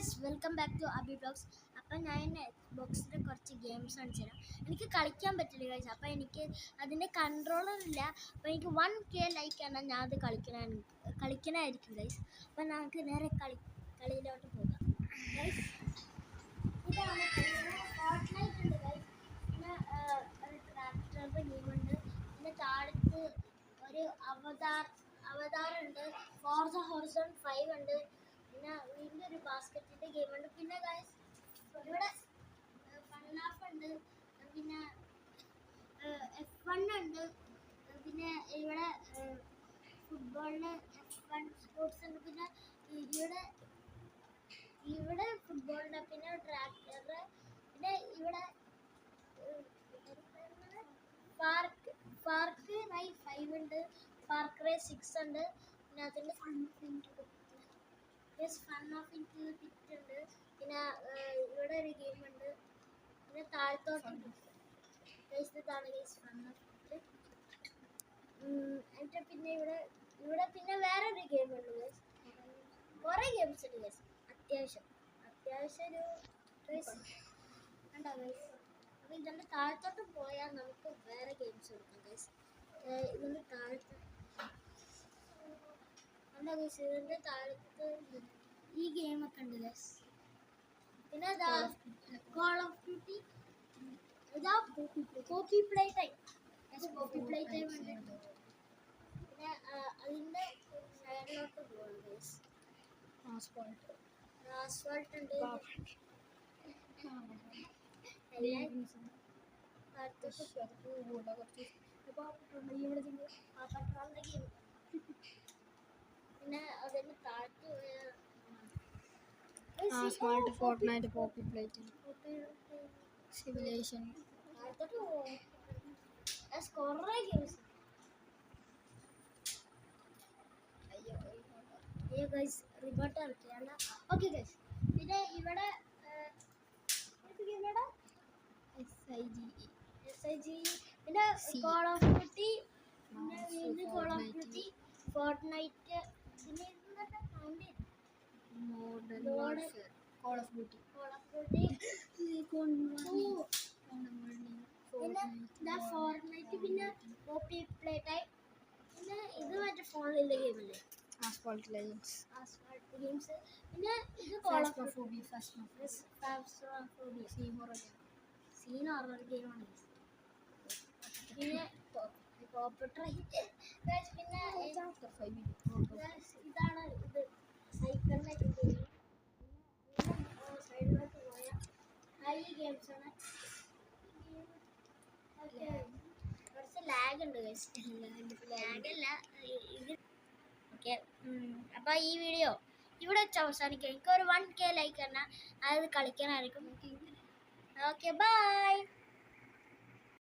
Guys, welcome back to Abi blogs. അപ്പം ഞാൻ ബോക്സിൻ്റെ കുറച്ച് ഗെയിംസ് കാണിച്ചു തരാം. എനിക്ക് കളിക്കാൻ പറ്റില്ല ഗൈസ്. അപ്പം എനിക്ക് അതിൻ്റെ കൺട്രോളറില്ല. അപ്പോൾ എനിക്ക് 1K ലൈക്കാണ് ഞാൻ അത് കളിക്കണമായിരിക്കും ഗൈസ്. അപ്പം നമുക്ക് നേരെ കളിയിലോട്ട് പോകാം ഗൈസ്. ഇതാണ് ഫോർട്ട്നൈറ്റ് ഉണ്ട് ഗൈസ്. പിന്നെ ഒരു ട്രാക്ടറിൻ്റെ ഗെയിമുണ്ട്. പിന്നെ താഴത്ത് ഒരു അവതാറുണ്ട്. ഫോർസ ഹോറിസോൺ 5 ഉണ്ട്. പിന്നെ വീണ്ടും ഒരു ബാസ്കറ്റിൻ്റെ ഗെയിമുണ്ട്. പിന്നെ ഗൈസ് ഇവിടെ ഫണ്ണാഫ് ഉണ്ട്. പിന്നെ F1 ഉണ്ട്. പിന്നെ ഇവിടെ ഫുട്ബോളിന് F1 സ്പോർട്സ് ഉണ്ട്. പിന്നെ ഇവിടെ ഫുട്ബോളിൻ്റെ പിന്നെ ട്രാക്ടർ. പിന്നെ ഇവിടെ പാർക്ക് റൈ 5 ഉണ്ട്. പാർക്ക് റൈ 6 ഉണ്ട്. പിന്നെ അതിൻ്റെ ഫൺ ഓഫ് എനിക്ക് പിറ്റ് ഉണ്ട്. പിന്നെ ഇവിടെ ഒരു ഗെയിം ഉണ്ട്. പിന്നെ താഴത്തോട്ടുണ്ട് ഇതാണ് ഗൈസ് ഫൺ ഓഫ് പിറ്റ്. എന്നിട്ട് പിന്നെ ഇവിടെ പിന്നെ വേറൊരു ഗെയിം ഉണ്ട് ഗൈസ്. കുറേ ഗെയിംസ് ഉണ്ട് ഗൈസ്. അത്യാവശ്യം ഒരു ഗൈസ് ഉണ്ടോ ഗൈസ്. അപ്പോൾ ഇതിൻ്റെ താഴത്തോട്ട് പോയാൽ നമുക്ക് വേറെ ഗെയിംസ് എടുക്കാം ഗൈസ്. ഇതിൻ്റെ താഴത്ത് ഉണ്ടോ ഗൈസ്. ഇതിൻ്റെ താഴത്ത് ഈ ഗെയിമൊക്കെ ഉണ്ട് ഗൈസ്. പിന്നെ കോൾ ഓഫ് ഡ്യൂട്ടി ഇതാ പോപ്പി പ്ലേ ടൈം ഉണ്ട്. പിന്നെ അതിൻ്റെ സൈഡിലോട്ട് പോകാം ഗൈസ്. ആസ്ഫാൾട്ട് ഉണ്ട്. പിന്നെ അതിന് താഴത്ത് ഫോർട്ട്നൈറ്റ്, പോപ്പി പ്ലേറ്റ്, സിവിലൈസേഷൻ. കുറേ ഗെയിംസ്. അയ്യോ ഗൈസ്, റിമോട്ട് ഇറക്കിയാണ്. Okay guys. പിന്നെ ഇവിടെ SIG. പിന്നെ കോൾ ഓഫ് ഡ്യൂട്ടി. പിന്നെ വീണ്ടും കോൾ ഓഫ് ഡ്യൂട്ടി, ഫോർട്ട്നൈറ്റ്. പിന്നെ കോൾ ഓഫ് ഡ്യൂട്ടി. പിന്നെ ഫോർട്ട്നൈറ്റ്. പിന്നെ പോപ്പി പ്ലേ ടൈം. പിന്നെ ഇത് മറ്റേ ഫോണിലുള്ള ഗെയിമല്ലേ, ആസ്ഫാൾട്ട് ഗെയിംസ്. പിന്നെ ഇത് കോൾ ഓഫ് സീൻ ഹൊറർ ഗെയിമാണ്. പിന്നെ പിന്നെ ഇതാണ് ഇത് സൈക്കിളിൻ്റെ ഗെയിം. സൈഡിലോട്ട് പോയാൽ ഹൈ ഗെയിംസ് ആണ്. കുറച്ച് ലാഗ് ഉണ്ട് ഗൈസ്. ലാഗല്ല ഇത്. ഓക്കെ, അപ്പോൾ ഈ വീഡിയോ ഇവിടെ വെച്ച് അവസാനിക്കാം. എനിക്കൊരു 1K ലൈക്ക് തന്നെ അത് കളിക്കാനായിരിക്കും. Okay, by.